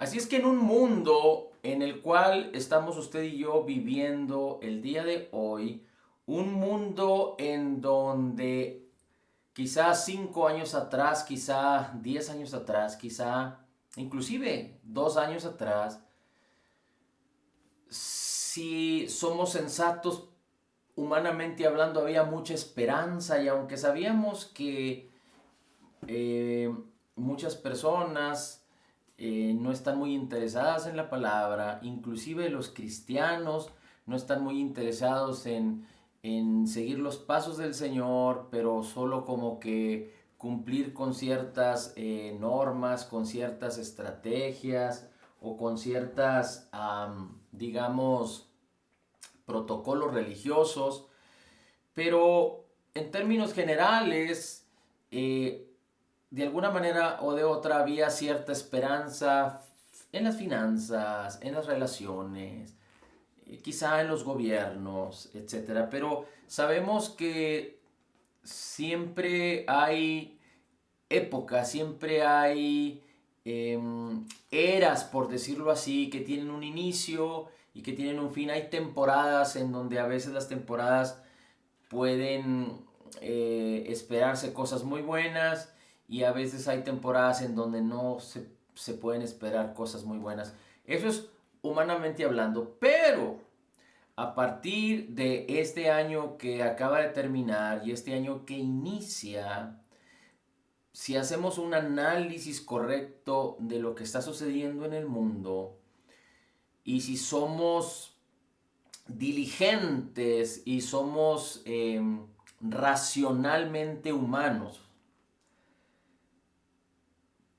Así es que en un mundo en el cual estamos usted y yo viviendo el día de hoy, un mundo en donde quizás 5 años atrás, quizá 10 años atrás, quizá inclusive 2 años atrás, si somos sensatos, humanamente hablando, había mucha esperanza y aunque sabíamos que eh, muchas personas no están muy interesadas en la palabra, inclusive los cristianos no están muy interesados en seguir los pasos del Señor, pero solo como que cumplir con ciertas normas, con ciertas estrategias o con ciertas, digamos, protocolos religiosos, pero en términos generales, de alguna manera o de otra había cierta esperanza en las finanzas, en las relaciones, quizá en los gobiernos, etcétera. Pero sabemos que siempre hay épocas, siempre hay eras, por decirlo así, que tienen un inicio y que tienen un fin. Hay temporadas en donde a veces las temporadas pueden esperarse cosas muy buenas y a veces hay temporadas en donde no se pueden esperar cosas muy buenas. Eso es humanamente hablando, pero a partir de este año que acaba de terminar y este año que inicia, si hacemos un análisis correcto de lo que está sucediendo en el mundo y si somos diligentes y somos racionalmente humanos,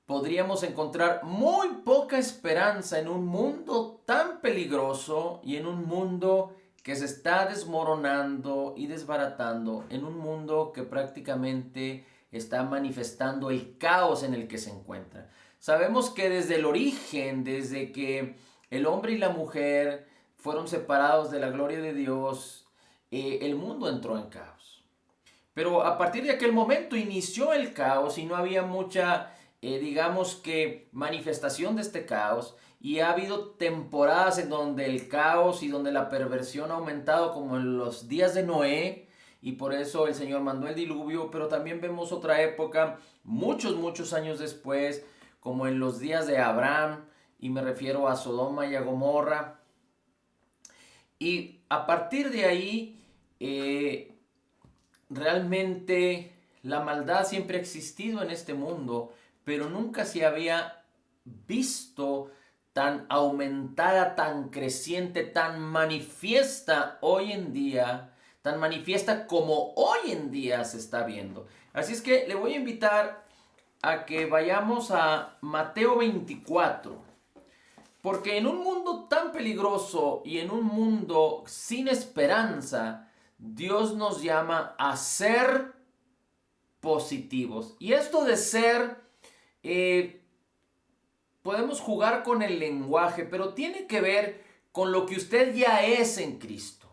podríamos encontrar muy poca esperanza en un mundo tan peligroso y en un mundo que se está desmoronando y desbaratando, en un mundo que prácticamente está manifestando el caos en el que se encuentra. Sabemos que desde el origen, desde que el hombre y la mujer fueron separados de la gloria de Dios, el mundo entró en caos. Pero a partir de aquel momento inició el caos y no había mucha, digamos que, manifestación de este caos. Y ha habido temporadas en donde el caos y donde la perversión ha aumentado, como en los días de Noé. Y por eso el Señor mandó el diluvio. Pero también vemos otra época, muchos años después, como en los días de Abraham. Y me refiero a Sodoma y a Gomorra. Y a partir de ahí, realmente la maldad siempre ha existido en este mundo, pero nunca se había visto tan aumentada, tan creciente, tan manifiesta hoy en día, tan manifiesta como hoy en día se está viendo. Así es que le voy a invitar a que vayamos a Mateo 24. Porque en un mundo tan peligroso y en un mundo sin esperanza, Dios nos llama a ser positivos. Y esto de ser, podemos jugar con el lenguaje, pero tiene que ver con lo que usted ya es en Cristo.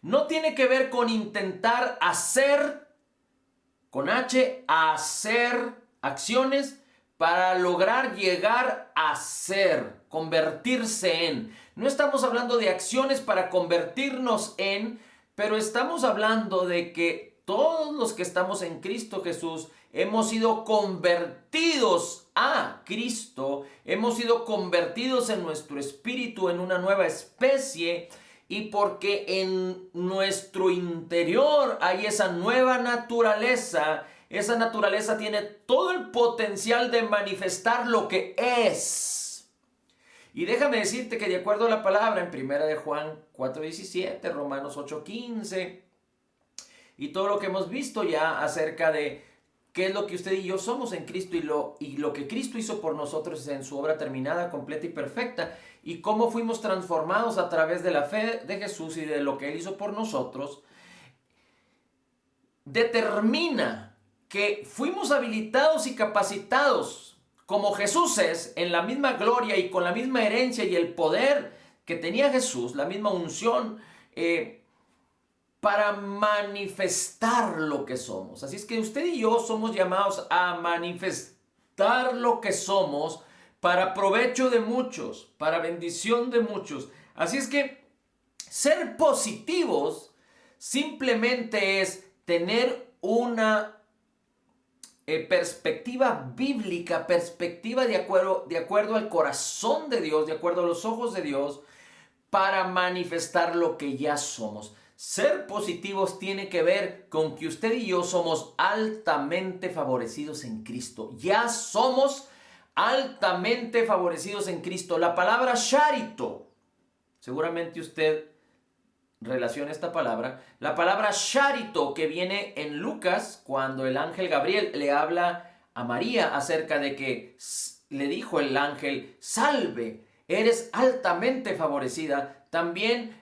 No tiene que ver con intentar hacer, con H, hacer acciones para lograr llegar a ser, convertirse en. No estamos hablando de acciones para convertirnos en, pero estamos hablando de que todos los que estamos en Cristo Jesús hemos sido convertidos a Cristo, hemos sido convertidos en nuestro espíritu en una nueva especie. Y porque en nuestro interior hay esa nueva naturaleza, esa naturaleza tiene todo el potencial de manifestar lo que es. Y déjame decirte que de acuerdo a la palabra en 1 de Juan 4:17, Romanos 8:15 y todo lo que hemos visto ya acerca de qué es lo que usted y yo somos en Cristo y lo que Cristo hizo por nosotros en su obra terminada, completa y perfecta, y cómo fuimos transformados a través de la fe de Jesús y de lo que Él hizo por nosotros, determina que fuimos habilitados y capacitados como Jesús es, en la misma gloria y con la misma herencia y el poder que tenía Jesús, la misma unción, para manifestar lo que somos. Así es que usted y yo somos llamados a manifestar lo que somos para provecho de muchos, para bendición de muchos. Así es que ser positivos simplemente es tener una perspectiva bíblica, perspectiva de acuerdo al corazón de Dios, de acuerdo a los ojos de Dios, para manifestar lo que ya somos. Ser positivos tiene que ver con que usted y yo somos altamente favorecidos en Cristo. Ya somos altamente favorecidos en Cristo. La palabra charito, seguramente usted relaciona esta palabra. La palabra charito que viene en Lucas, cuando el ángel Gabriel le habla a María acerca de que le dijo el ángel, salve, eres altamente favorecida. También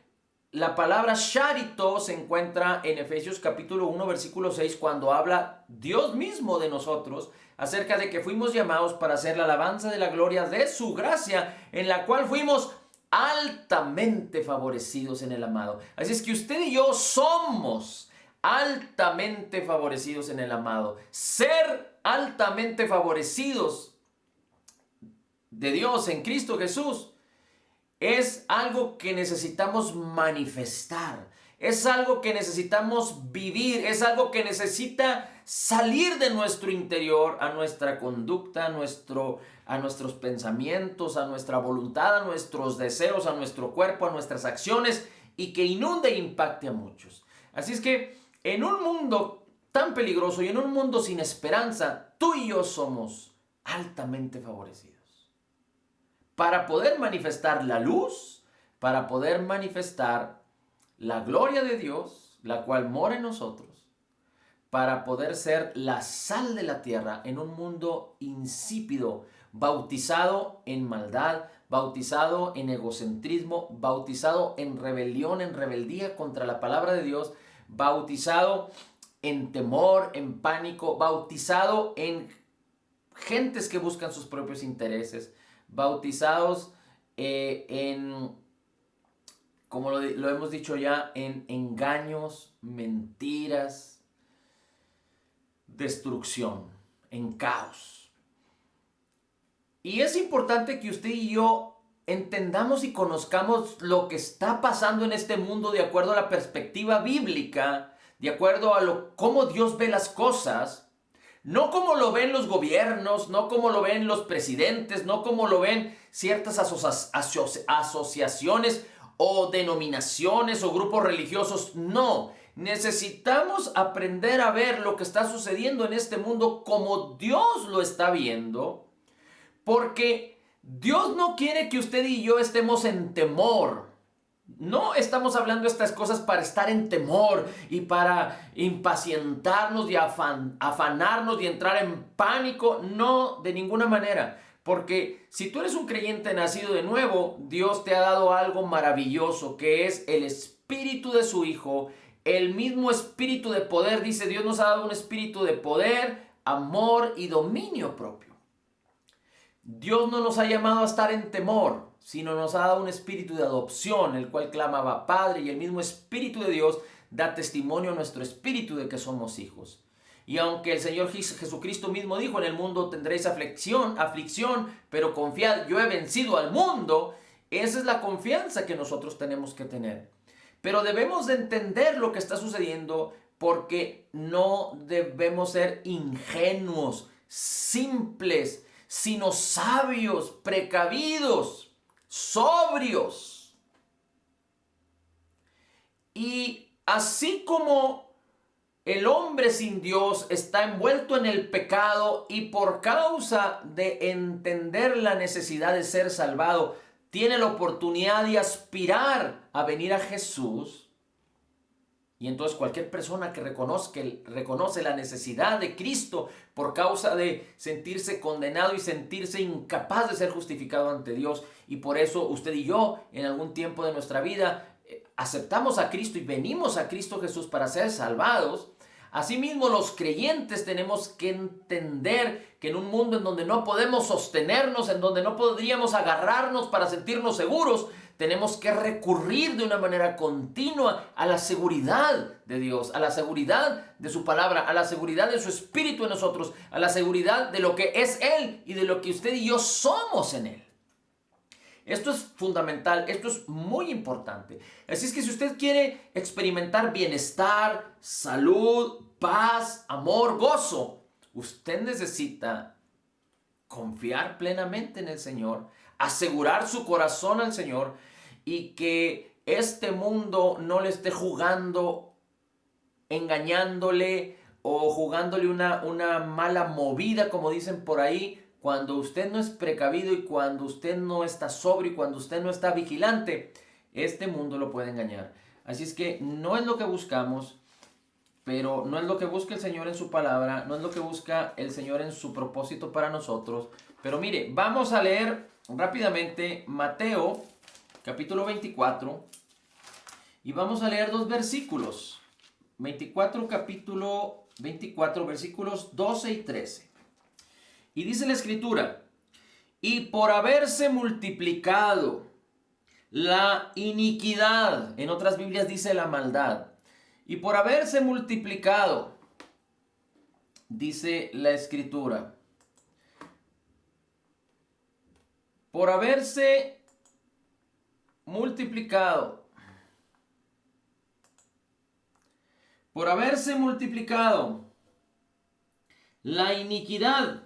la palabra charito se encuentra en Efesios capítulo 1 versículo 6 cuando habla Dios mismo de nosotros acerca de que fuimos llamados para hacer la alabanza de la gloria de su gracia, en la cual fuimos altamente favorecidos en el amado. Así es que usted y yo somos altamente favorecidos en el amado. Ser altamente favorecidos de Dios en Cristo Jesús es algo que necesitamos manifestar, es algo que necesitamos vivir, es algo que necesita salir de nuestro interior a nuestra conducta, a nuestros pensamientos, a nuestra voluntad, a nuestros deseos, a nuestro cuerpo, a nuestras acciones y que inunde e impacte a muchos. Así es que en un mundo tan peligroso y en un mundo sin esperanza, tú y yo somos altamente favorecidos. Para poder manifestar la luz, para poder manifestar la gloria de Dios, la cual mora en nosotros, para poder ser la sal de la tierra en un mundo insípido, bautizado en maldad, bautizado en egocentrismo, bautizado en rebelión, en rebeldía contra la palabra de Dios, bautizado en temor, en pánico, bautizado en gentes que buscan sus propios intereses, bautizados como lo hemos dicho ya, en engaños, mentiras, destrucción, en caos. Y es importante que usted y yo entendamos y conozcamos lo que está pasando en este mundo de acuerdo a la perspectiva bíblica, de acuerdo a cómo Dios ve las cosas. No como lo ven los gobiernos, no como lo ven los presidentes, no como lo ven ciertas asociaciones o denominaciones o grupos religiosos. No, necesitamos aprender a ver lo que está sucediendo en este mundo como Dios lo está viendo, porque Dios no quiere que usted y yo estemos en temor. No estamos hablando de estas cosas para estar en temor y para impacientarnos y afanarnos y entrar en pánico. No, de ninguna manera. Porque si tú eres un creyente nacido de nuevo, Dios te ha dado algo maravilloso, que es el espíritu de su Hijo, el mismo espíritu de poder. Dice, Dios nos ha dado un espíritu de poder, amor y dominio propio. Dios no nos ha llamado a estar en temor, sino nos ha dado un espíritu de adopción, el cual clamaba Padre, y el mismo Espíritu de Dios da testimonio a nuestro espíritu de que somos hijos. Y aunque el Señor Jesucristo mismo dijo, en el mundo tendréis aflicción, pero confiad, yo he vencido al mundo, esa es la confianza que nosotros tenemos que tener. Pero debemos de entender lo que está sucediendo, porque no debemos ser ingenuos, simples, sino sabios, precavidos, sobrios. Y así como el hombre sin Dios está envuelto en el pecado y por causa de entender la necesidad de ser salvado, tiene la oportunidad de aspirar a venir a Jesús. Y entonces cualquier persona que reconoce la necesidad de Cristo por causa de sentirse condenado y sentirse incapaz de ser justificado ante Dios, y por eso usted y yo en algún tiempo de nuestra vida aceptamos a Cristo y venimos a Cristo Jesús para ser salvados. Asimismo, los creyentes tenemos que entender que en un mundo en donde no podemos sostenernos, en donde no podríamos agarrarnos para sentirnos seguros, tenemos que recurrir de una manera continua a la seguridad de Dios, a la seguridad de su palabra, a la seguridad de su Espíritu en nosotros, a la seguridad de lo que es Él y de lo que usted y yo somos en Él. Esto es fundamental, esto es muy importante. Así es que si usted quiere experimentar bienestar, salud, paz, amor, gozo, usted necesita confiar plenamente en el Señor, asegurar su corazón al Señor y que este mundo no le esté jugando, engañándole o jugándole una mala movida, como dicen por ahí, cuando usted no es precavido y cuando usted no está sobrio y cuando usted no está vigilante. Este mundo lo puede engañar. Así es que no es lo que buscamos, pero no es lo que busca el Señor en su palabra, no es lo que busca el Señor en su propósito para nosotros. Pero mire, vamos a leer rápidamente Mateo capítulo 24 y vamos a leer dos versículos. Capítulo 24, versículos 12 y 13. Y dice la Escritura: y por haberse multiplicado la iniquidad, en otras Biblias dice la maldad, y por haberse multiplicado, dice la Escritura, por haberse multiplicado, la iniquidad,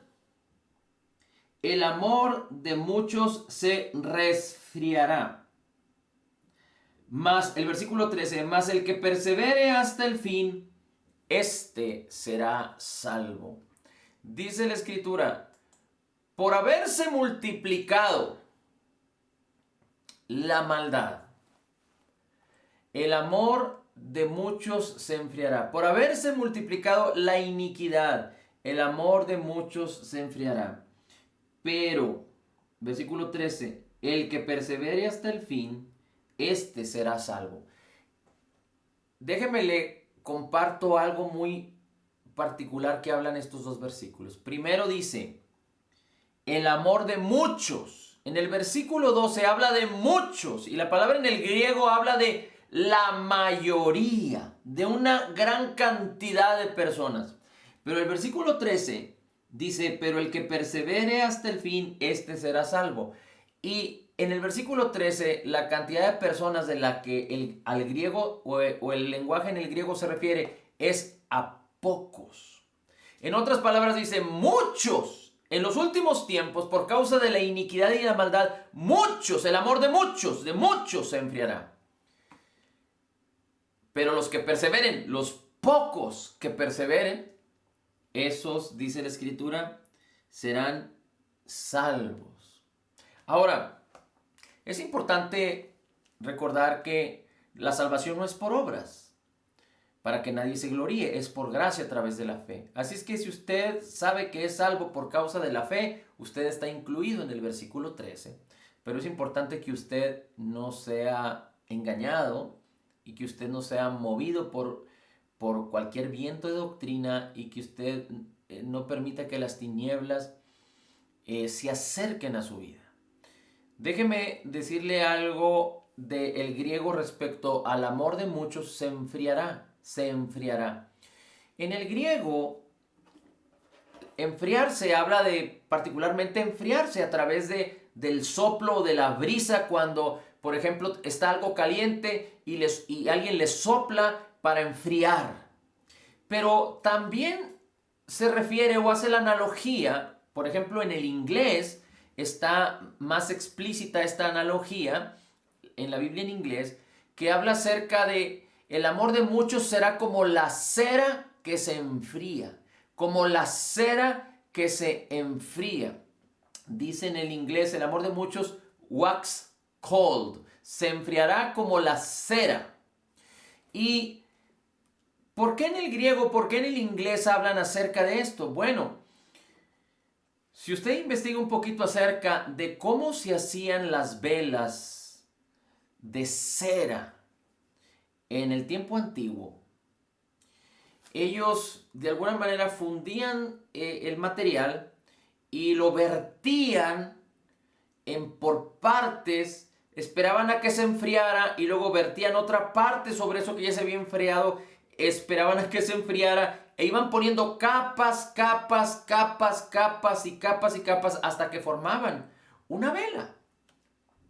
el amor de muchos se resfriará. Mas, el versículo 13, mas el que persevere hasta el fin, este será salvo. Dice la Escritura, por haberse multiplicado la maldad, el amor de muchos se enfriará. Por haberse multiplicado la iniquidad, el amor de muchos se enfriará. Pero, versículo 13, el que persevere hasta el fin, este será salvo. Déjeme le comparto algo muy particular que hablan estos dos versículos. Primero dice, el amor de muchos. En el versículo 12 habla de muchos y la palabra en el griego habla de la mayoría, de una gran cantidad de personas. Pero el versículo 13 dice, pero el que persevere hasta el fin, este será salvo. Y en el versículo 13, la cantidad de personas de la que al griego o el lenguaje en el griego se refiere es a pocos. En otras palabras dice, muchos, en los últimos tiempos, por causa de la iniquidad y la maldad, muchos, el amor de muchos se enfriará. Pero los que perseveren, los pocos que perseveren, esos, dice la Escritura, serán salvos. Ahora, es importante recordar que la salvación no es por obras, para que nadie se gloríe, es por gracia a través de la fe. Así es que si usted sabe que es salvo por causa de la fe, usted está incluido en el versículo 13. Pero es importante que usted no sea engañado y que usted no sea movido por cualquier viento de doctrina y que usted no permita que las tinieblas se acerquen a su vida. Déjeme decirle algo del griego respecto al amor de muchos, se enfriará. En el griego, enfriarse habla de particularmente enfriarse a través del soplo o de la brisa cuando, por ejemplo, está algo caliente y alguien le sopla para enfriar. Pero también se refiere o hace la analogía, por ejemplo, en el inglés está más explícita esta analogía, en la Biblia en inglés, que habla acerca de el amor de muchos será como la cera que se enfría, como la cera que se enfría. Dice en el inglés, el amor de muchos wax cold, se enfriará como la cera. ¿Y por qué en el griego, por qué en el inglés hablan acerca de esto? Bueno, si usted investiga un poquito acerca de cómo se hacían las velas de cera en el tiempo antiguo, ellos de alguna manera fundían el material y lo vertían por partes esperaban a que se enfriara y luego vertían otra parte sobre eso que ya se había enfriado, esperaban a que se enfriara e iban poniendo capas, capas, capas, capas y capas y capas hasta que formaban una vela.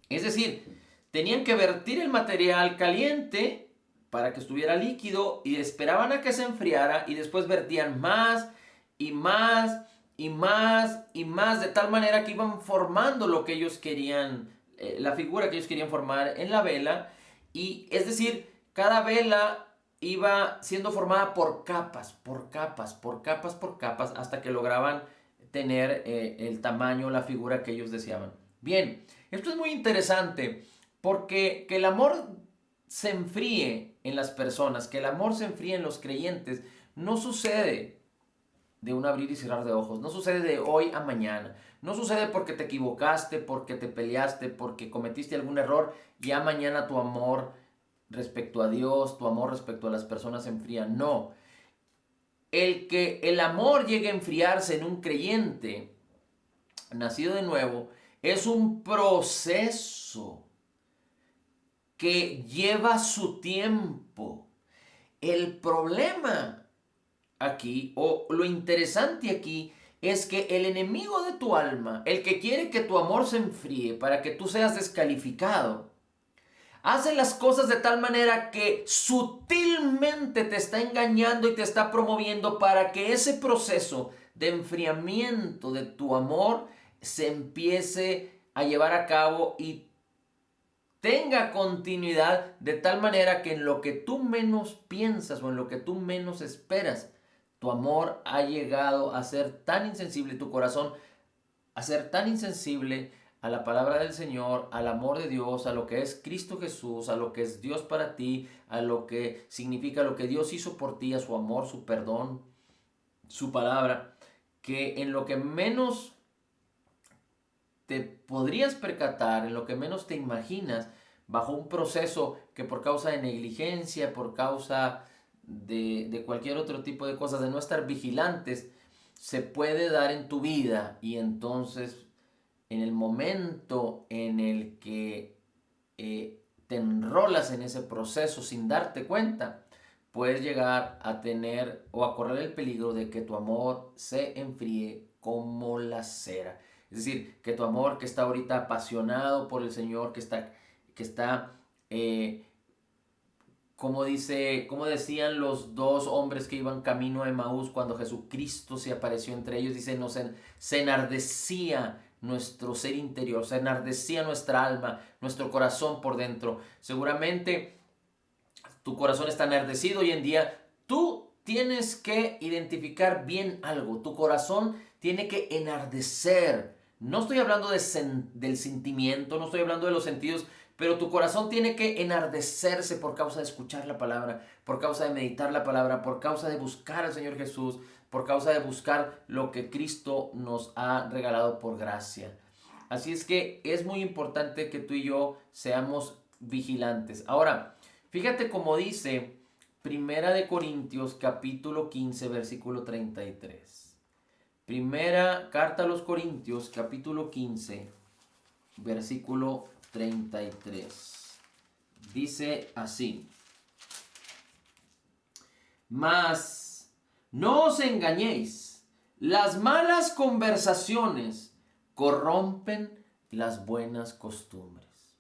Es decir, tenían que vertir el material caliente para que estuviera líquido y esperaban a que se enfriara y después vertían más y más y más y más, de tal manera que iban formando lo que ellos querían, la figura que ellos querían formar en la vela. Y es decir, cada vela iba siendo formada por capas, por capas, por capas, por capas, hasta que lograban tener el tamaño, la figura que ellos deseaban. Bien, esto es muy interesante porque que el amor se enfríe en las personas, que el amor se enfríe en los creyentes, no sucede de un abrir y cerrar de ojos, no sucede de hoy a mañana, no sucede porque te equivocaste, porque te peleaste, porque cometiste algún error, ya mañana tu amor respecto a Dios, tu amor respecto a las personas se enfría. No, el que el amor llegue a enfriarse en un creyente nacido de nuevo es un proceso que lleva su tiempo. El problema aquí, o lo interesante aquí, es que el enemigo de tu alma, el que quiere que tu amor se enfríe para que tú seas descalificado, hace las cosas de tal manera que sutilmente te está engañando y te está promoviendo para que ese proceso de enfriamiento de tu amor se empiece a llevar a cabo y tenga continuidad de tal manera que en lo que tú menos piensas o en lo que tú menos esperas, tu amor ha llegado a ser tan insensible, tu corazón a ser tan insensible a la palabra del Señor, al amor de Dios, a lo que es Cristo Jesús, a lo que es Dios para ti, a lo que significa lo que Dios hizo por ti, a su amor, su perdón, su palabra, que en lo que menos te podrías percatar, en lo que menos te imaginas, bajo un proceso que por causa de negligencia, por causa de cualquier otro tipo de cosas, de no estar vigilantes, se puede dar en tu vida. Y entonces, en el momento en el que te enrolas en ese proceso sin darte cuenta, puedes llegar a tener o a correr el peligro de que tu amor se enfríe como la cera. Es decir, que tu amor que está ahorita apasionado por el Señor, que está como decían los dos hombres que iban camino a Emaús cuando Jesucristo se apareció entre ellos, dice, se enardecía nuestro ser interior, se enardecía nuestra alma, nuestro corazón por dentro. Seguramente tu corazón está enardecido hoy en día. Tú tienes que identificar bien algo. Tu corazón tiene que enardecer. No estoy hablando del sentimiento, no estoy hablando de los sentidos, pero tu corazón tiene que enardecerse por causa de escuchar la palabra, por causa de meditar la palabra, por causa de buscar al Señor Jesús, por causa de buscar lo que Cristo nos ha regalado por gracia. Así es que es muy importante que tú y yo seamos vigilantes. Ahora, fíjate cómo dice Primera de Corintios capítulo 15 versículo 33. Primera carta a los Corintios capítulo 15 versículo 33. Dice así: Mas no os engañéis, las malas conversaciones corrompen las buenas costumbres.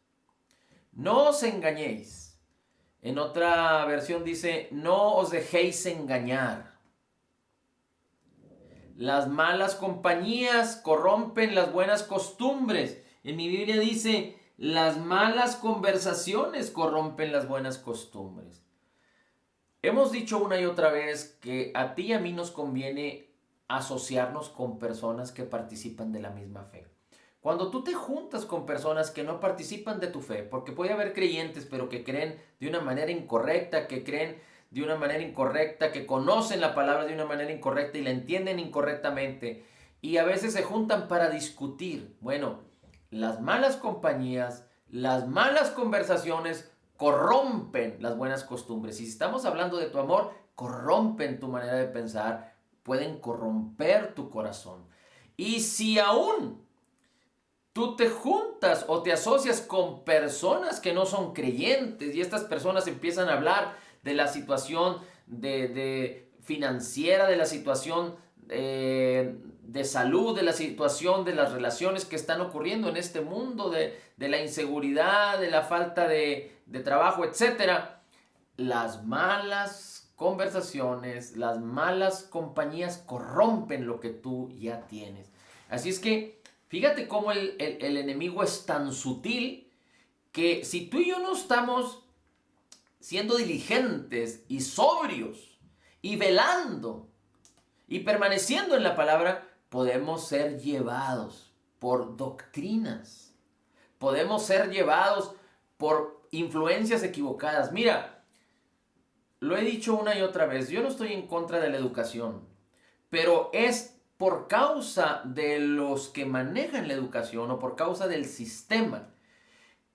No os engañéis. En otra versión dice, no os dejéis engañar. Las malas compañías corrompen las buenas costumbres. En mi Biblia dice, las malas conversaciones corrompen las buenas costumbres. Hemos dicho una y otra vez que a ti y a mí nos conviene asociarnos con personas que participan de la misma fe. Cuando tú te juntas con personas que no participan de tu fe, porque puede haber creyentes pero que creen de una manera incorrecta, que creen de una manera incorrecta, que conocen la palabra de una manera incorrecta y la entienden incorrectamente, y a veces se juntan para discutir. Bueno, las malas compañías, las malas conversaciones corrompen las buenas costumbres. Y si estamos hablando de tu amor, corrompen tu manera de pensar, pueden corromper tu corazón. Y si aún tú te juntas o te asocias con personas que no son creyentes y estas personas empiezan a hablar de la situación de financiera, de la situación de salud, de la situación de las relaciones que están ocurriendo en este mundo, de la inseguridad, de la falta de trabajo, etcétera. Las malas conversaciones, las malas compañías corrompen lo que tú ya tienes. Así es que fíjate cómo el enemigo es tan sutil que si tú y yo no estamos siendo diligentes y sobrios y velando y permaneciendo en la palabra, podemos ser llevados por doctrinas, podemos ser llevados por influencias equivocadas. Mira, lo he dicho una y otra vez, yo no estoy en contra de la educación, pero es por causa de los que manejan la educación o por causa del sistema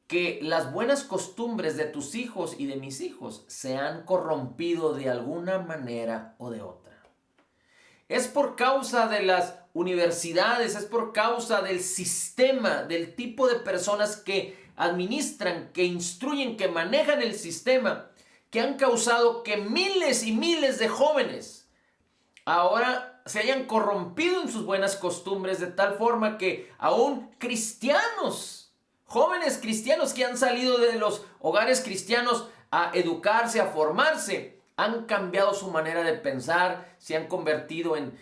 que las buenas costumbres de tus hijos y de mis hijos se han corrompido de alguna manera o de otra. Es por causa de las universidades, es por causa del sistema, del tipo de personas que administran, que instruyen, que manejan el sistema, que han causado que miles y miles de jóvenes ahora se hayan corrompido en sus buenas costumbres de tal forma que aún cristianos, jóvenes cristianos que han salido de los hogares cristianos a educarse, a formarse, han cambiado su manera de pensar, se han convertido en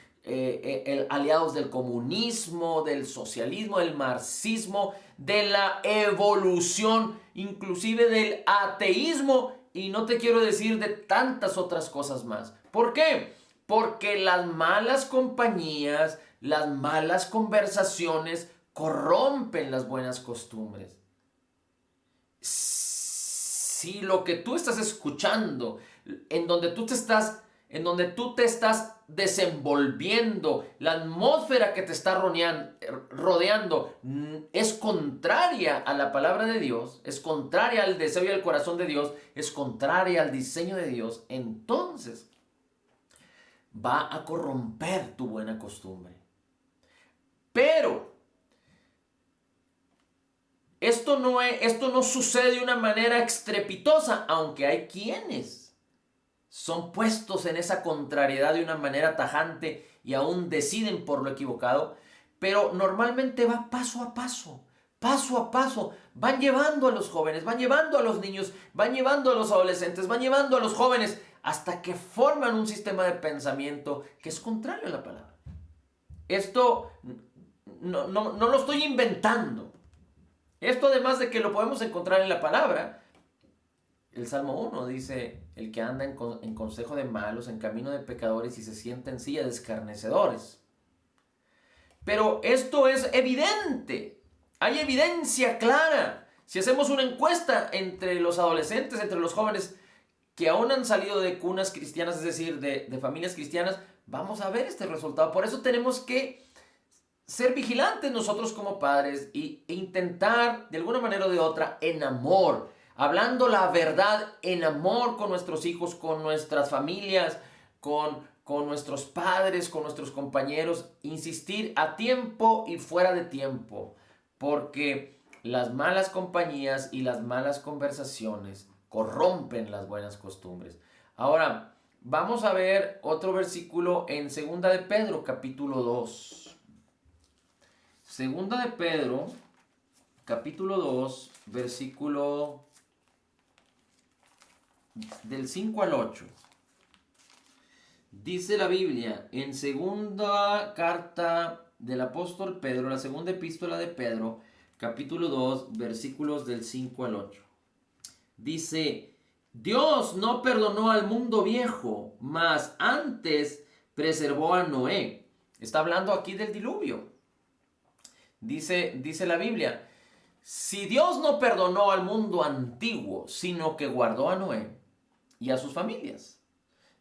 aliados del comunismo, del socialismo, del marxismo, de la evolución, inclusive del ateísmo, y no te quiero decir de tantas otras cosas más. ¿Por qué? Porque las malas compañías, las malas conversaciones corrompen las buenas costumbres. Si lo que tú estás escuchando, en donde tú te estás desenvolviendo, la atmósfera que te está rodeando es contraria a la palabra de Dios, es contraria al deseo y al corazón de Dios, es contraria al diseño de Dios, entonces va a corromper tu buena costumbre. Pero esto no sucede de una manera estrepitosa, aunque hay quienes son puestos en esa contrariedad de una manera tajante y aún deciden por lo equivocado, pero normalmente va paso a paso, van llevando a los jóvenes, van llevando a los niños, van llevando a los adolescentes, van llevando a los jóvenes, hasta que forman un sistema de pensamiento que es contrario a la palabra. Esto no lo estoy inventando. Esto además de que lo podemos encontrar en la palabra. El Salmo 1 dice, el que anda en consejo de malos, en camino de pecadores y se sienta en silla de escarnecedores. Pero esto es evidente, hay evidencia clara. Si hacemos una encuesta entre los adolescentes, entre los jóvenes que aún han salido de cunas cristianas, es decir, de familias cristianas, vamos a ver este resultado. Por eso tenemos que ser vigilantes nosotros como padres e intentar de alguna manera o de otra en amor, hablando la verdad en amor con nuestros hijos, con nuestras familias, con nuestros padres, con nuestros compañeros, insistir a tiempo y fuera de tiempo, porque las malas compañías y las malas conversaciones corrompen las buenas costumbres. Ahora, vamos a ver otro versículo en 2 de Pedro, capítulo 2. Segunda de Pedro, capítulo 2, versículo del 5 al 8. Dice la Biblia, en segunda carta del apóstol Pedro, la segunda epístola de Pedro, capítulo 2, versículos del 5 al 8. Dice, Dios no perdonó al mundo viejo, mas antes preservó a Noé. Está hablando aquí del diluvio. Dice la Biblia, si Dios no perdonó al mundo antiguo, sino que guardó a Noé y a sus familias.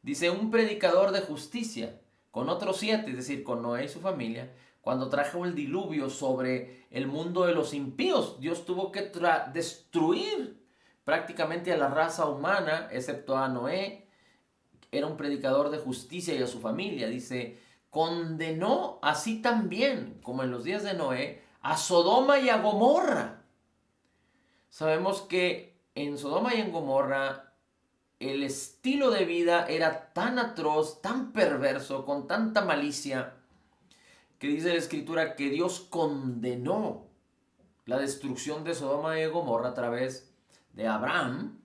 Dice, un predicador de justicia, con otros 7, es decir, con Noé y su familia, cuando trajo el diluvio sobre el mundo de los impíos, Dios tuvo que destruir prácticamente a la raza humana, excepto a Noé. Era un predicador de justicia y a su familia. Dice, condenó así también, como en los días de Noé, a Sodoma y a Gomorra. Sabemos que en Sodoma y en Gomorra el estilo de vida era tan atroz, tan perverso, con tanta malicia, que dice la Escritura que Dios condenó la destrucción de Sodoma y de Gomorra a través de Abraham.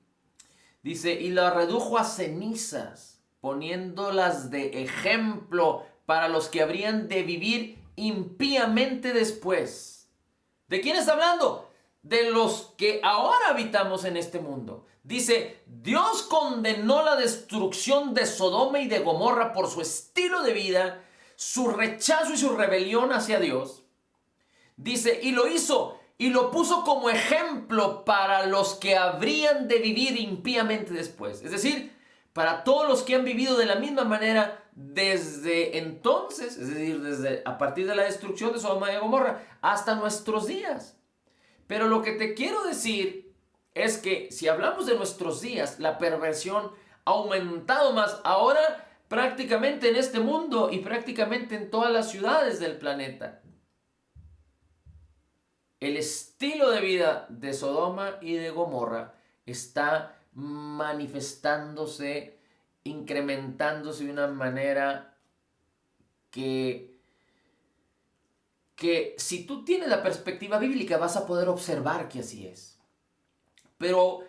Dice, y la redujo a cenizas, poniéndolas de ejemplo para los que habrían de vivir impíamente después. ¿De quién está hablando? De los que ahora habitamos en este mundo. Dice, Dios condenó la destrucción de Sodoma y de Gomorra por su estilo de vida, su rechazo y su rebelión hacia Dios. Dice, y lo hizo y lo puso como ejemplo para los que habrían de vivir impíamente después. Es decir, para todos los que han vivido de la misma manera desde entonces, es decir, desde a partir de la destrucción de Sodoma y Gomorra hasta nuestros días. Pero lo que te quiero decir es que si hablamos de nuestros días, la perversión ha aumentado más ahora prácticamente en este mundo y prácticamente en todas las ciudades del planeta. El estilo de vida de Sodoma y de Gomorra está manifestándose, incrementándose de una manera que si tú tienes la perspectiva bíblica vas a poder observar que así es. Pero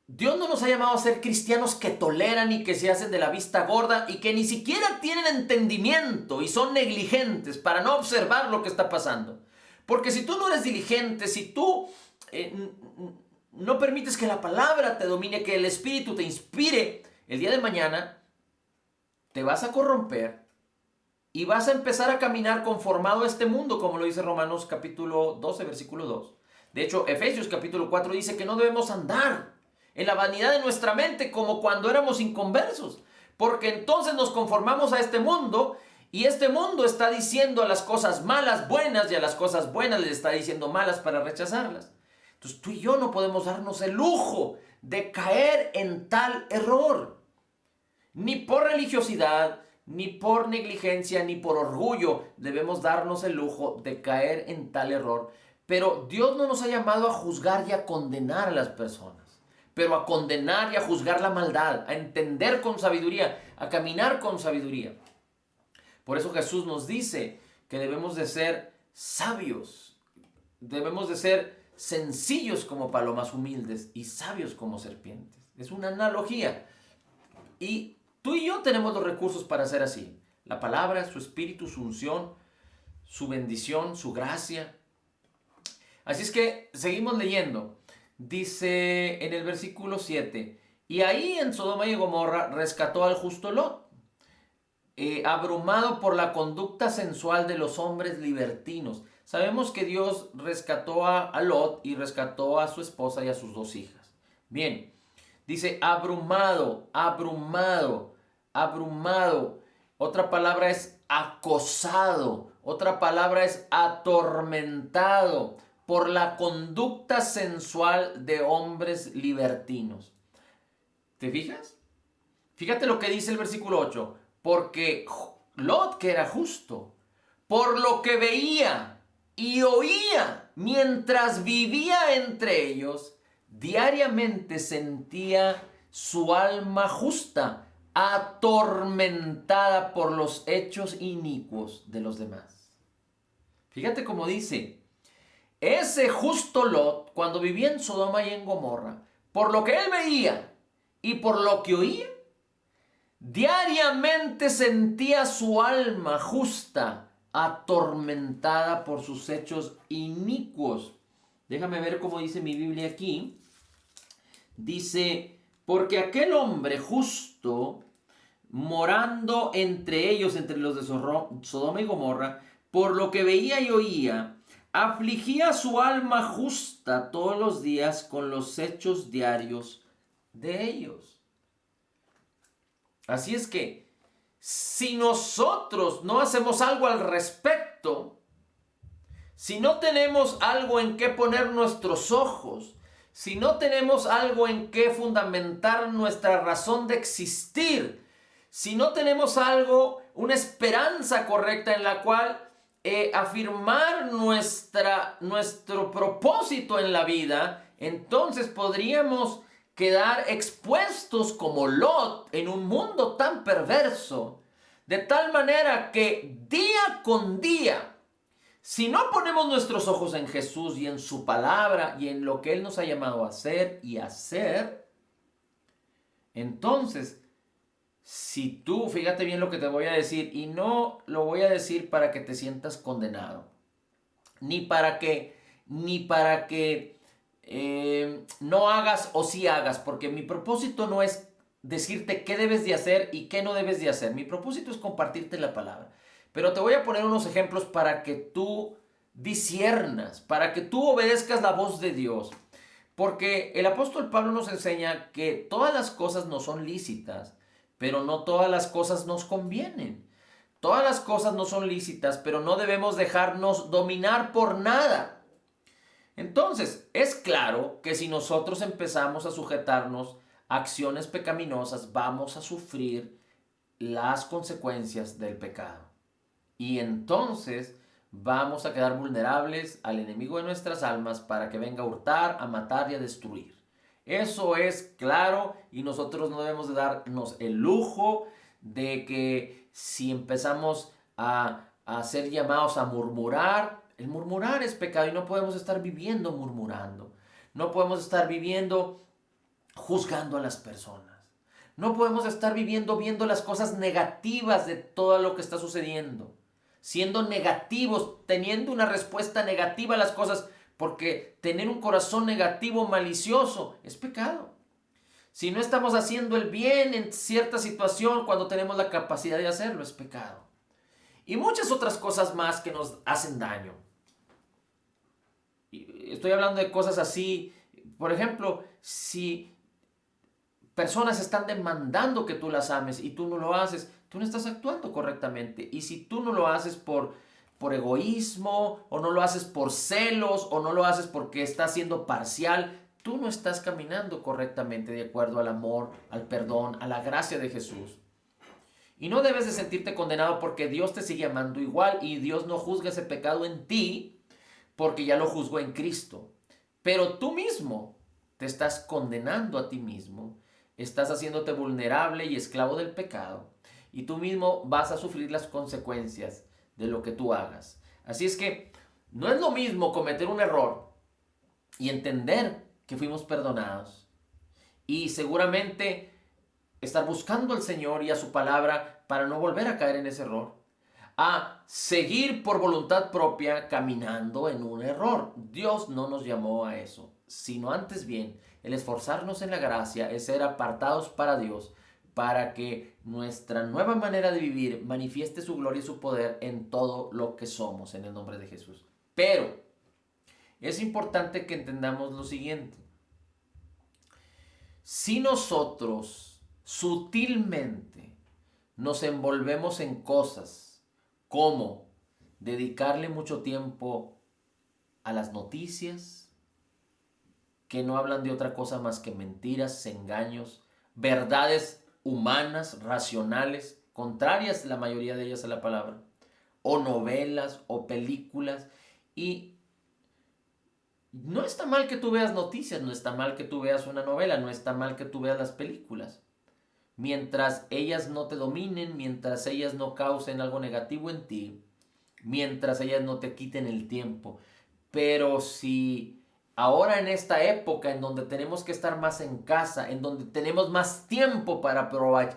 Dios no nos ha llamado a ser cristianos que toleran y que se hacen de la vista gorda y que ni siquiera tienen entendimiento y son negligentes para no observar lo que está pasando. Porque si tú no eres diligente, si tú no permites que la palabra te domine, que el Espíritu te inspire, el día de mañana te vas a corromper y vas a empezar a caminar conformado a este mundo, como lo dice Romanos capítulo 12, versículo 2. De hecho, Efesios capítulo 4 dice que no debemos andar en la vanidad de nuestra mente como cuando éramos inconversos, porque entonces nos conformamos a este mundo y este mundo está diciendo a las cosas malas buenas y a las cosas buenas les está diciendo malas para rechazarlas. Entonces tú y yo no podemos darnos el lujo de caer en tal error, ni por religiosidad, ni por negligencia, ni por orgullo debemos darnos el lujo de caer en tal error. Pero Dios no nos ha llamado a juzgar y a condenar a las personas, pero a condenar y a juzgar la maldad, a entender con sabiduría, a caminar con sabiduría. Por eso Jesús nos dice que debemos de ser sabios, debemos de ser sencillos como palomas, humildes y sabios como serpientes. Es una analogía. Y tú y yo tenemos los recursos para ser así. La palabra, su espíritu, su unción, su bendición, su gracia. Así es que seguimos leyendo. Dice en el versículo 7, y ahí en Sodoma y Gomorra rescató al justo Lot, abrumado por la conducta sensual de los hombres libertinos. Sabemos que Dios rescató a Lot y rescató a su esposa y a sus 2 hijas. Bien, dice abrumado, abrumado, abrumado. Otra palabra es acosado, otra palabra es atormentado por la conducta sensual de hombres libertinos. ¿Te fijas? Fíjate lo que dice el versículo 8. Porque Lot, que era justo, por lo que veía y oía mientras vivía entre ellos, diariamente sentía su alma justa atormentada por los hechos inicuos de los demás. Fíjate cómo dice, ese justo Lot, cuando vivía en Sodoma y en Gomorra, por lo que él veía y por lo que oía, diariamente sentía su alma justa atormentada por sus hechos inicuos. Déjame ver cómo dice mi Biblia aquí. Dice, porque aquel hombre justo, morando entre ellos, entre los de Sodoma y Gomorra, por lo que veía y oía, afligía su alma justa todos los días con los hechos diarios de ellos. Así es que, si nosotros no hacemos algo al respecto, si no tenemos algo en qué poner nuestros ojos, si no tenemos algo en qué fundamentar nuestra razón de existir, si no tenemos algo, una esperanza correcta en la cual afirmar nuestro propósito en la vida, entonces podríamos quedar expuestos como Lot en un mundo tan perverso, de tal manera que día con día, si no ponemos nuestros ojos en Jesús y en su palabra y en lo que Él nos ha llamado a hacer y hacer, entonces, si tú, fíjate bien lo que te voy a decir, y no lo voy a decir para que te sientas condenado, ni para que no hagas o sí hagas, porque mi propósito no es decirte qué debes de hacer y qué no debes de hacer. Mi propósito es compartirte la palabra. Pero te voy a poner unos ejemplos para que tú disiernas, para que tú obedezcas la voz de Dios. Porque el apóstol Pablo nos enseña que todas las cosas no son lícitas, pero no todas las cosas nos convienen. Todas las cosas no son lícitas, pero no debemos dejarnos dominar por nada. Entonces, es claro que si nosotros empezamos a sujetarnos a acciones pecaminosas, vamos a sufrir las consecuencias del pecado. Y entonces vamos a quedar vulnerables al enemigo de nuestras almas para que venga a hurtar, a matar y a destruir. Eso es claro y nosotros no debemos de darnos el lujo de que si empezamos a ser llamados a murmurar, el murmurar es pecado y no podemos estar viviendo murmurando. No podemos estar viviendo juzgando a las personas. No podemos estar viviendo viendo las cosas negativas de todo lo que está sucediendo. Siendo negativos, teniendo una respuesta negativa a las cosas, porque tener un corazón negativo, malicioso, es pecado. Si no estamos haciendo el bien en cierta situación cuando tenemos la capacidad de hacerlo, es pecado. Y muchas otras cosas más que nos hacen daño. Estoy hablando de cosas así. Por ejemplo, si personas están demandando que tú las ames y tú no lo haces, tú no estás actuando correctamente. Y si tú no lo haces por egoísmo, o no lo haces por celos, o no lo haces porque estás siendo parcial, tú no estás caminando correctamente de acuerdo al amor, al perdón, a la gracia de Jesús. Y no debes de sentirte condenado porque Dios te sigue amando igual y Dios no juzga ese pecado en ti porque ya lo juzgó en Cristo. Pero tú mismo te estás condenando a ti mismo, estás haciéndote vulnerable y esclavo del pecado y tú mismo vas a sufrir las consecuencias de lo que tú hagas. Así es que no es lo mismo cometer un error y entender que fuimos perdonados y seguramente estar buscando al Señor y a su palabra para no volver a caer en ese error, a seguir por voluntad propia caminando en un error. Dios no nos llamó a eso, sino antes bien el esforzarnos en la gracia, es ser apartados para Dios, para que nuestra nueva manera de vivir manifieste su gloria y su poder en todo lo que somos, en el nombre de Jesús. Pero es importante que entendamos lo siguiente. Si nosotros sutilmente nos envolvemos en cosas como dedicarle mucho tiempo a las noticias, que no hablan de otra cosa más que mentiras, engaños, verdades humanas, racionales, contrarias la mayoría de ellas a la palabra, o novelas o películas, y no está mal que tú veas noticias, no está mal que tú veas una novela, no está mal que tú veas las películas, mientras ellas no te dominen, mientras ellas no causen algo negativo en ti, mientras ellas no te quiten el tiempo. Pero si ahora en esta época en donde tenemos que estar más en casa, en donde tenemos más tiempo para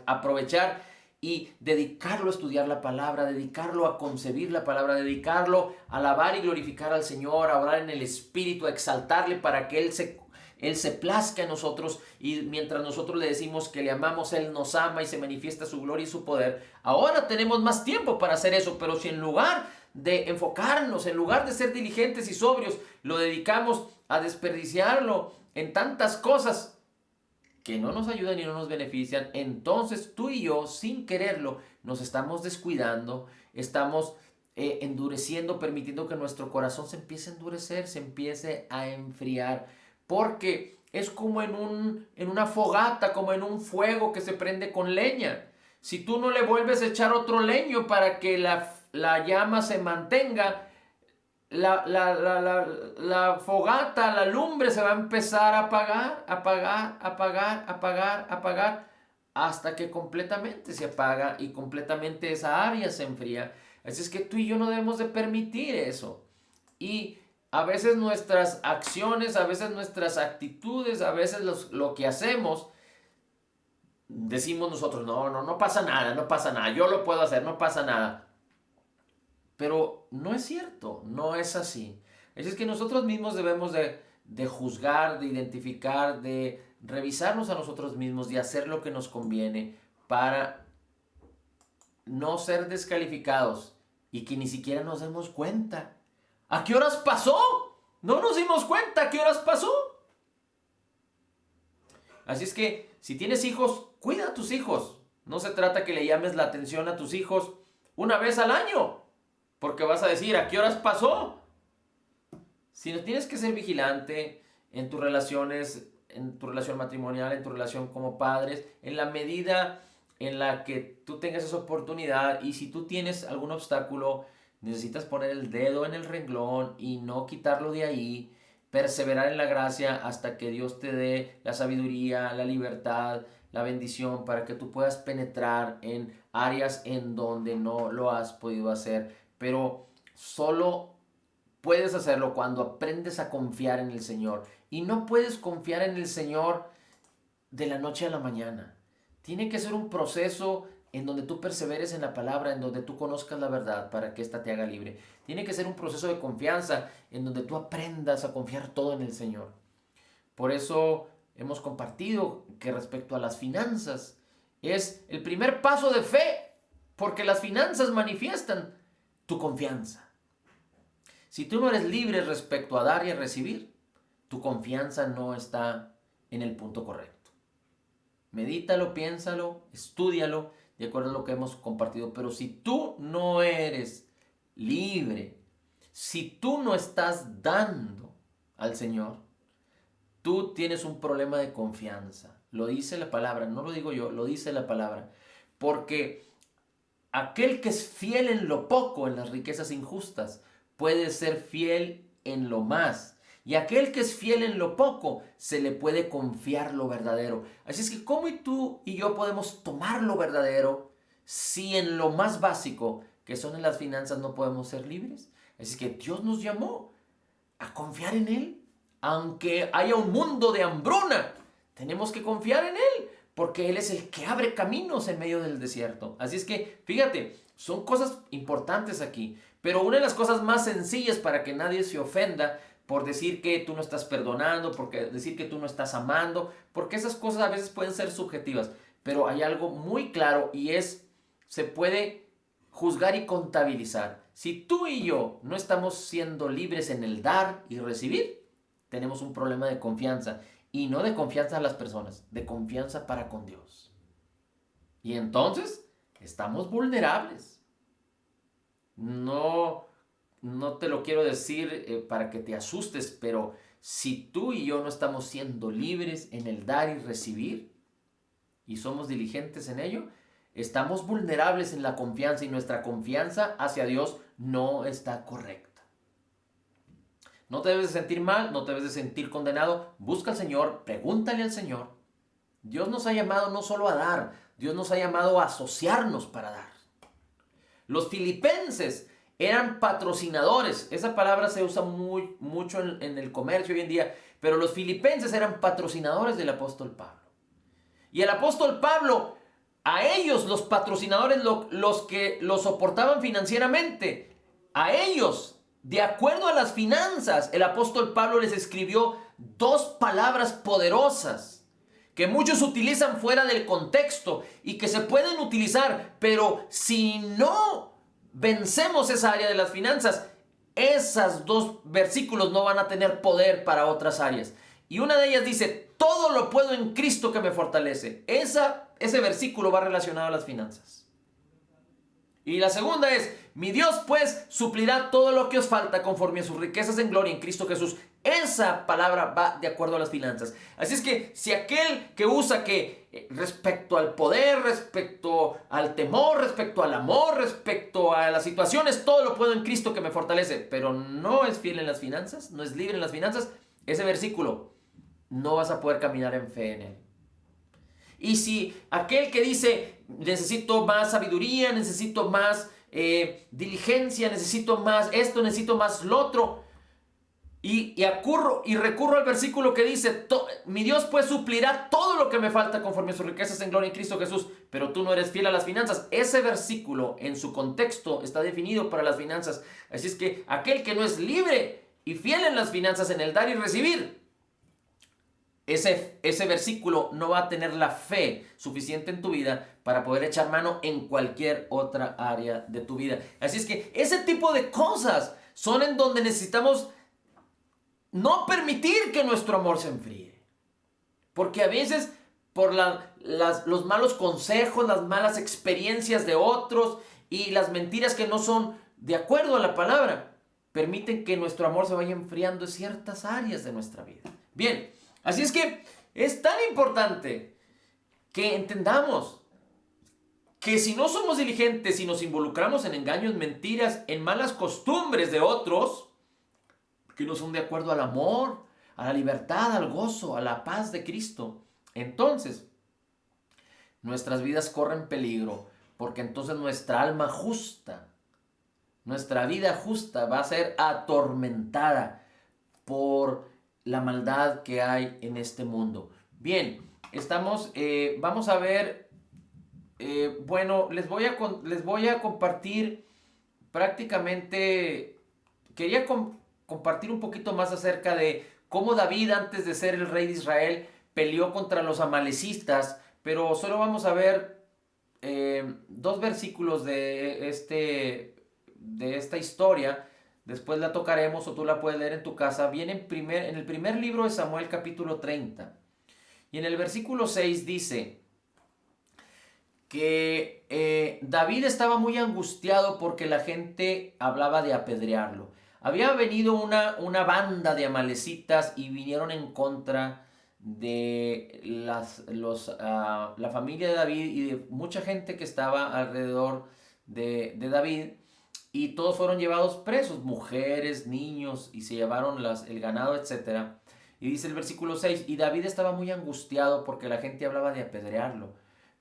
aprovechar y dedicarlo a estudiar la palabra, dedicarlo a concebir la palabra, dedicarlo a alabar y glorificar al Señor, a orar en el Espíritu, a exaltarle para que Él se plazca en nosotros, y mientras nosotros le decimos que le amamos, Él nos ama y se manifiesta su gloria y su poder. Ahora tenemos más tiempo para hacer eso, pero si en lugar de enfocarnos, en lugar de ser diligentes y sobrios, lo dedicamos a desperdiciarlo en tantas cosas que no nos ayudan y no nos benefician, entonces tú y yo, sin quererlo, nos estamos descuidando, estamos endureciendo, permitiendo que nuestro corazón se empiece a endurecer, se empiece a enfriar, porque es como en una fogata, como en un fuego que se prende con leña. Si tú no le vuelves a echar otro leño para que la llama se mantenga, la fogata, la lumbre se va a empezar a apagar, apagar, apagar, apagar, apagar, hasta que completamente se apaga y completamente esa área se enfría. Así es que tú y yo no debemos de permitir eso. Y a veces nuestras acciones, a veces nuestras actitudes, a veces lo que hacemos, decimos nosotros, no pasa nada, no pasa nada, yo lo puedo hacer, no pasa nada. Pero no es cierto, no es así. Así es que nosotros mismos debemos de juzgar, de identificar, de revisarnos a nosotros mismos, de hacer lo que nos conviene para no ser descalificados y que ni siquiera nos demos cuenta. ¿A qué horas pasó? No nos dimos cuenta. ¿A qué horas pasó? Así es que si tienes hijos, cuida a tus hijos. No se trata que le llames la atención a tus hijos una vez al año, porque vas a decir, ¿a qué horas pasó? Si no, tienes que ser vigilante en tus relaciones, en tu relación matrimonial, en tu relación como padres, en la medida en la que tú tengas esa oportunidad. Y si tú tienes algún obstáculo, necesitas poner el dedo en el renglón y no quitarlo de ahí, perseverar en la gracia hasta que Dios te dé la sabiduría, la libertad, la bendición para que tú puedas penetrar en áreas en donde no lo has podido hacer. Pero solo puedes hacerlo cuando aprendes a confiar en el Señor. Y no puedes confiar en el Señor de la noche a la mañana. Tiene que ser un proceso en donde tú perseveres en la palabra, en donde tú conozcas la verdad para que ésta te haga libre. Tiene que ser un proceso de confianza en donde tú aprendas a confiar todo en el Señor. Por eso hemos compartido que respecto a las finanzas es el primer paso de fe, porque las finanzas manifiestan tu confianza. Si tú no eres libre respecto a dar y a recibir, tu confianza no está en el punto correcto. Medítalo, piénsalo, estúdialo, de acuerdo a lo que hemos compartido. Pero si tú no eres libre, si tú no estás dando al Señor, tú tienes un problema de confianza. Lo dice la palabra, no lo digo yo, lo dice la palabra. Porque aquel que es fiel en lo poco, en las riquezas injustas, puede ser fiel en lo más. Y aquel que es fiel en lo poco, se le puede confiar lo verdadero. Así es que, ¿cómo tú y yo podemos tomar lo verdadero si en lo más básico, que son en las finanzas, no podemos ser libres? Así es que Dios nos llamó a confiar en Él. Aunque haya un mundo de hambruna, tenemos que confiar en Él, porque Él es el que abre caminos en medio del desierto. Así es que, fíjate, son cosas importantes aquí. Pero una de las cosas más sencillas para que nadie se ofenda por decir que tú no estás perdonando, por decir que tú no estás amando, porque esas cosas a veces pueden ser subjetivas. Pero hay algo muy claro y se puede juzgar y contabilizar. Si tú y yo no estamos siendo libres en el dar y recibir, tenemos un problema de confianza. Y no de confianza a las personas, de confianza para con Dios. Y entonces estamos vulnerables. No te lo quiero decir para que te asustes, pero si tú y yo no estamos siendo libres en el dar y recibir, y somos diligentes en ello, estamos vulnerables en la confianza y nuestra confianza hacia Dios no está correcta. No te debes de sentir mal, no te debes de sentir condenado. Busca al Señor, pregúntale al Señor. Dios nos ha llamado no solo a dar, Dios nos ha llamado a asociarnos para dar. Los filipenses eran patrocinadores. Esa palabra se usa mucho en el comercio hoy en día, pero los filipenses eran patrocinadores del apóstol Pablo. Y el apóstol Pablo, a ellos, los patrocinadores, los que los soportaban financieramente, a ellos, de acuerdo a las finanzas, el apóstol Pablo les escribió 2 palabras poderosas que muchos utilizan fuera del contexto y que se pueden utilizar, pero si no vencemos esa área de las finanzas, esos 2 versículos no van a tener poder para otras áreas. Y una de ellas dice, todo lo puedo en Cristo que me fortalece. Ese versículo va relacionado a las finanzas. Y la segunda es, mi Dios pues suplirá todo lo que os falta conforme a sus riquezas en gloria en Cristo Jesús. Esa palabra va de acuerdo a las finanzas. Así es que si aquel que usa que respecto al poder, respecto al temor, respecto al amor, respecto a las situaciones, todo lo puedo en Cristo que me fortalece, pero no es fiel en las finanzas, no es libre en las finanzas, ese versículo no vas a poder caminar en fe en él. Y si aquel que dice, necesito más sabiduría, necesito más diligencia, necesito más esto, necesito más lo otro, y recurro al versículo que dice, mi Dios pues suplirá todo lo que me falta conforme a sus riquezas en gloria en Cristo Jesús, pero tú no eres fiel a las finanzas. Ese versículo en su contexto está definido para las finanzas. Así es que aquel que no es libre y fiel en las finanzas, en el dar y recibir, ese versículo no va a tener la fe suficiente en tu vida para poder echar mano en cualquier otra área de tu vida. Así es que ese tipo de cosas son en donde necesitamos no permitir que nuestro amor se enfríe. Porque a veces por los malos consejos, las malas experiencias de otros y las mentiras que no son de acuerdo a la palabra, permiten que nuestro amor se vaya enfriando en ciertas áreas de nuestra vida. Bien, así es que es tan importante que entendamos que si no somos diligentes y nos involucramos en engaños, mentiras, en malas costumbres de otros, que no son de acuerdo al amor, a la libertad, al gozo, a la paz de Cristo, entonces nuestras vidas corren peligro, porque entonces nuestra alma justa, nuestra vida justa va a ser atormentada por la maldad que hay en este mundo. Bien, vamos a ver, bueno, les voy a compartir prácticamente, quería compartir un poquito más acerca de cómo David, antes de ser el rey de Israel, peleó contra los amalecistas, pero solo vamos a ver dos versículos de esta historia. Después la tocaremos o tú la puedes leer en tu casa. Viene en el primer libro de Samuel, capítulo 30. Y en el versículo 6 dice que David estaba muy angustiado porque la gente hablaba de apedrearlo. Había venido una banda de amalecitas y vinieron en contra de la familia de David y de mucha gente que estaba alrededor de David. Y todos fueron llevados presos, mujeres, niños, y se llevaron el ganado, etc. Y dice el versículo 6, y David estaba muy angustiado porque la gente hablaba de apedrearlo,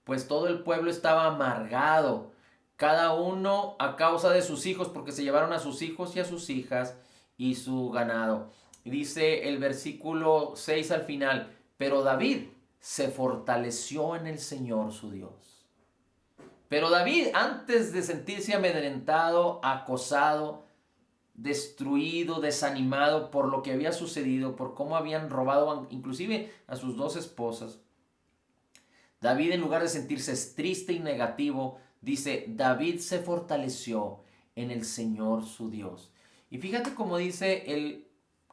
pues todo el pueblo estaba amargado, cada uno a causa de sus hijos, porque se llevaron a sus hijos y a sus hijas y su ganado. Y dice el versículo 6 al final, pero David se fortaleció en el Señor su Dios. Pero David, antes de sentirse amedrentado, acosado, destruido, desanimado por lo que había sucedido, por cómo habían robado inclusive a sus dos esposas, David, en lugar de sentirse triste y negativo, dice, David se fortaleció en el Señor su Dios. Y fíjate cómo dice el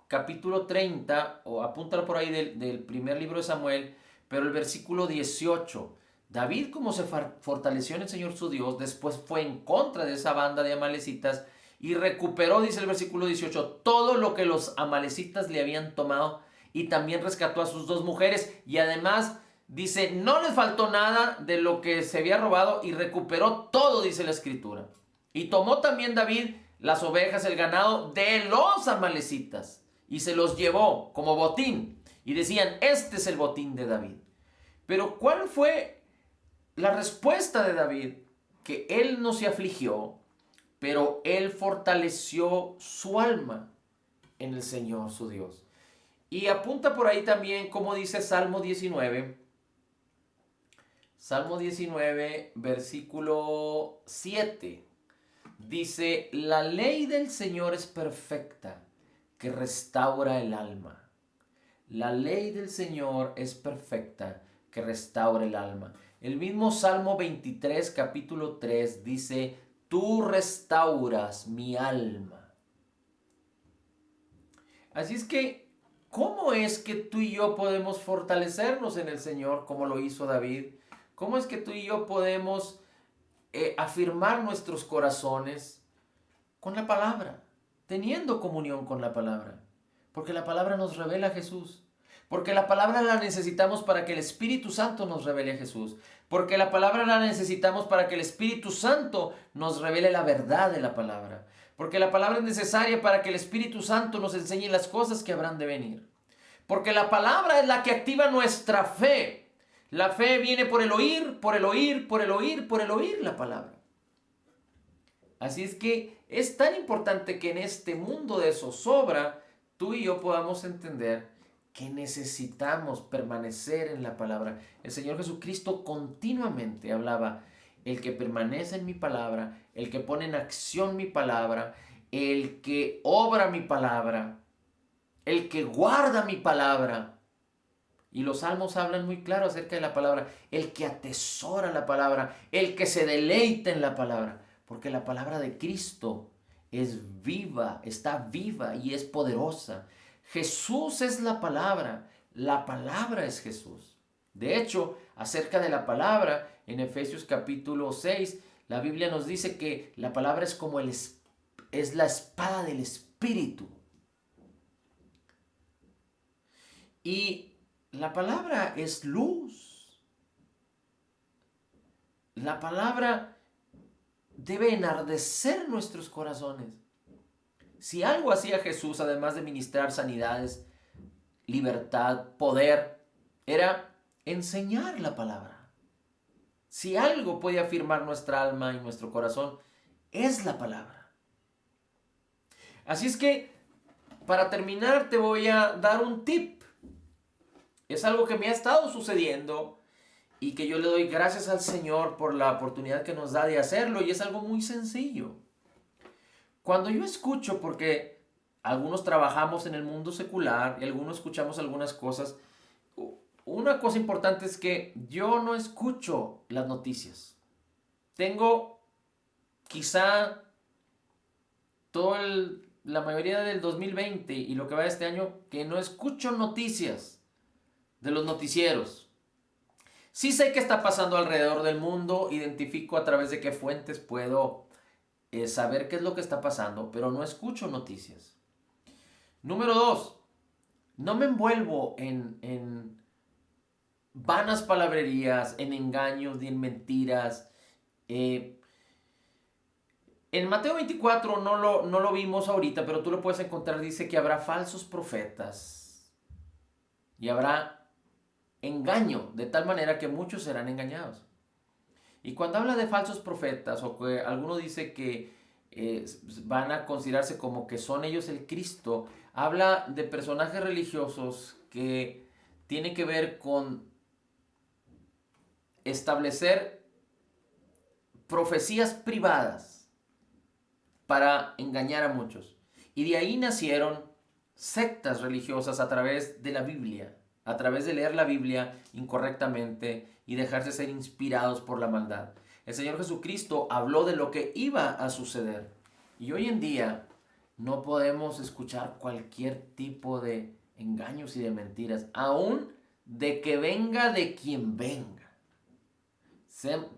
capítulo 30, o apúntalo por ahí del primer libro de Samuel, pero el versículo 18, David, como se fortaleció en el Señor su Dios, después fue en contra de esa banda de amalecitas y recuperó, dice el versículo 18, todo lo que los amalecitas le habían tomado, y también rescató a sus dos mujeres, y además dice, no les faltó nada de lo que se había robado y recuperó todo, dice la escritura. Y tomó también David las ovejas, el ganado de los amalecitas y se los llevó como botín. Y decían, este es el botín de David. Pero ¿cuál fue la respuesta de David? Que él no se afligió, pero él fortaleció su alma en el Señor su Dios. Y apunta por ahí también como dice Salmo 19. Salmo 19, versículo 7. Dice, la ley del Señor es perfecta, que restaura el alma. La ley del Señor es perfecta, que restaura el alma. El mismo Salmo 23, capítulo 3, dice, tú restauras mi alma. Así es que, ¿cómo es que tú y yo podemos fortalecernos en el Señor como lo hizo David? ¿Cómo es que tú y yo podemos afirmar nuestros corazones con la palabra, teniendo comunión con la palabra, porque la palabra nos revela a Jesús. Porque la palabra la necesitamos para que el Espíritu Santo nos revele a Jesús. Porque la palabra la necesitamos para que el Espíritu Santo nos revele la verdad de la palabra. Porque la palabra es necesaria para que el Espíritu Santo nos enseñe las cosas que habrán de venir. Porque la palabra es la que activa nuestra fe. La fe viene por el oír, por el oír, por el oír, por el oír la palabra. Así es que es tan importante que en este mundo de zozobra tú y yo podamos entender que necesitamos permanecer en la palabra. El Señor Jesucristo continuamente hablaba: el que permanece en mi palabra, el que pone en acción mi palabra, el que obra mi palabra, el que guarda mi palabra. Y los salmos hablan muy claro acerca de la palabra: el que atesora la palabra, el que se deleita en la palabra. Porque la palabra de Cristo es viva, está viva y es poderosa. Jesús es la palabra es Jesús. De hecho, acerca de la palabra, en Efesios capítulo 6, la Biblia nos dice que la palabra es como es la espada del Espíritu. Y la palabra es luz. La palabra debe enardecer nuestros corazones. Si algo hacía Jesús, además de ministrar sanidades, libertad, poder, era enseñar la palabra. Si algo puede afirmar nuestra alma y nuestro corazón, es la palabra. Así es que, para terminar, te voy a dar un tip. Es algo que me ha estado sucediendo y que yo le doy gracias al Señor por la oportunidad que nos da de hacerlo, y es algo muy sencillo. Cuando yo escucho, porque algunos trabajamos en el mundo secular y algunos escuchamos algunas cosas, una cosa importante es que yo no escucho las noticias. Tengo quizá la mayoría del 2020 y lo que va de este año que no escucho noticias de los noticieros. Sí sé qué está pasando alrededor del mundo, identifico a través de qué fuentes puedo saber qué es lo que está pasando, pero no escucho noticias. Número 2, no me envuelvo en vanas palabrerías, en engaños y en mentiras. En Mateo 24 no lo vimos ahorita, pero tú lo puedes encontrar. Dice que habrá falsos profetas y habrá engaño, de tal manera que muchos serán engañados. Y cuando habla de falsos profetas, o que alguno dice que van a considerarse como que son ellos el Cristo, habla de personajes religiosos que tiene que ver con establecer profecías privadas para engañar a muchos. Y de ahí nacieron sectas religiosas a través de la Biblia, a través de leer la Biblia incorrectamente y dejarse ser inspirados por la maldad. El Señor Jesucristo habló de lo que iba a suceder. Y hoy en día no podemos escuchar cualquier tipo de engaños y de mentiras, aún de que venga de quien venga.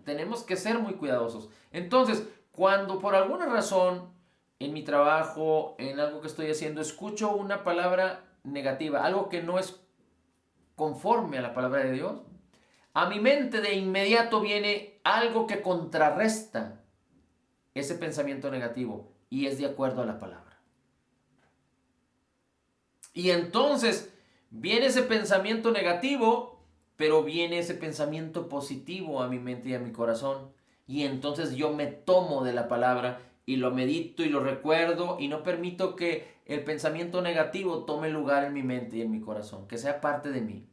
Tenemos que ser muy cuidadosos. Entonces, cuando por alguna razón en mi trabajo, en algo que estoy haciendo, escucho una palabra negativa, algo que no es conforme a la palabra de Dios, a mi mente de inmediato viene algo que contrarresta ese pensamiento negativo y es de acuerdo a la palabra. Y entonces viene ese pensamiento negativo, pero viene ese pensamiento positivo a mi mente y a mi corazón. Y entonces yo me tomo de la palabra y lo medito y lo recuerdo y no permito que el pensamiento negativo tome lugar en mi mente y en mi corazón, que sea parte de mí.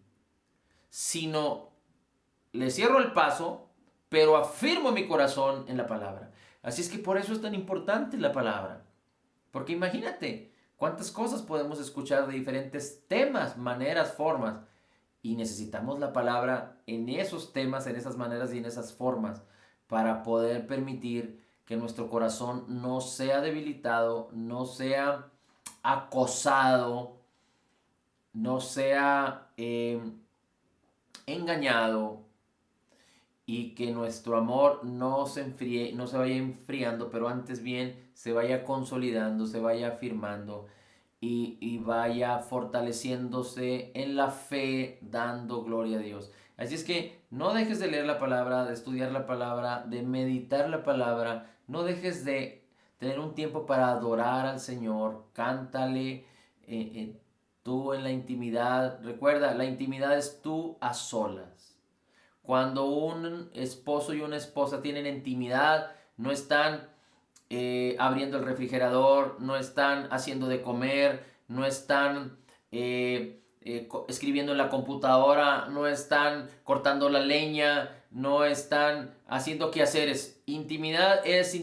Sino le cierro el paso, pero afirmo mi corazón en la palabra. Así es que por eso es tan importante la palabra. Porque imagínate cuántas cosas podemos escuchar de diferentes temas, maneras, formas. Y necesitamos la palabra en esos temas, en esas maneras y en esas formas para poder permitir que nuestro corazón no sea debilitado, no sea acosado, no sea engañado y que nuestro amor no se enfríe, no se vaya enfriando, pero antes bien se vaya consolidando, se vaya afirmando y vaya fortaleciéndose en la fe, dando gloria a Dios. Así es que no dejes de leer la palabra, de estudiar la palabra, de meditar la palabra, no dejes de tener un tiempo para adorar al Señor, cántale tú en la intimidad. Recuerda, la intimidad es tú a solas. Cuando un esposo y una esposa tienen intimidad, no están abriendo el refrigerador, no están haciendo de comer, no están escribiendo en la computadora, no están cortando la leña, no están haciendo quehaceres. Intimidad es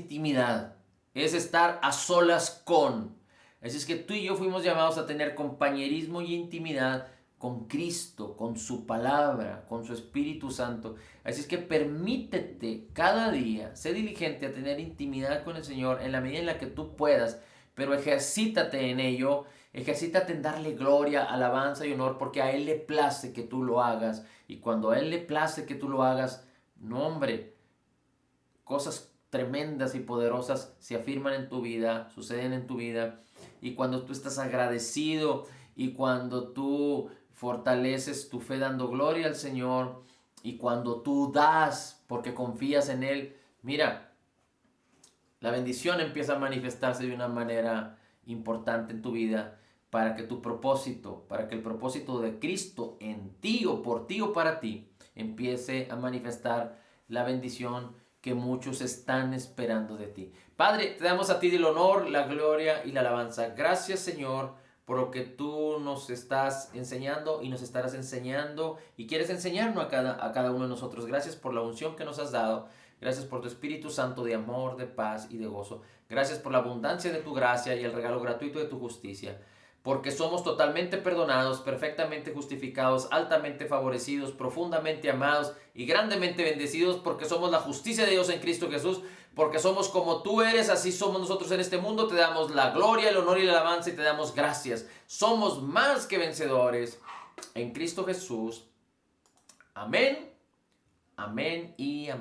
estar a solas con. Así es que tú y yo fuimos llamados a tener compañerismo y intimidad con Cristo, con su palabra, con su Espíritu Santo. Así es que permítete cada día, sé diligente a tener intimidad con el Señor en la medida en la que tú puedas, pero ejercítate en ello, ejercítate en darle gloria, alabanza y honor, porque a Él le place que tú lo hagas. Y cuando a Él le place que tú lo hagas, no hombre, cosas tremendas y poderosas se afirman en tu vida, suceden en tu vida. Y cuando tú estás agradecido y cuando tú fortaleces tu fe dando gloria al Señor y cuando tú das porque confías en Él, mira, la bendición empieza a manifestarse de una manera importante en tu vida para que tu propósito, para que el propósito de Cristo en ti o por ti o para ti empiece a manifestar la bendición que muchos están esperando de ti. Padre, te damos a ti el honor, la gloria y la alabanza. Gracias, Señor, por lo que tú nos estás enseñando y nos estarás enseñando y quieres enseñarnos a cada uno de nosotros. Gracias por la unción que nos has dado. Gracias por tu Espíritu Santo de amor, de paz y de gozo. Gracias por la abundancia de tu gracia y el regalo gratuito de tu justicia. Porque somos totalmente perdonados, perfectamente justificados, altamente favorecidos, profundamente amados y grandemente bendecidos, porque somos la justicia de Dios en Cristo Jesús, porque somos como tú eres, así somos nosotros en este mundo. Te damos la gloria, el honor y la alabanza y te damos gracias. Somos más que vencedores en Cristo Jesús. Amén, amén y amén.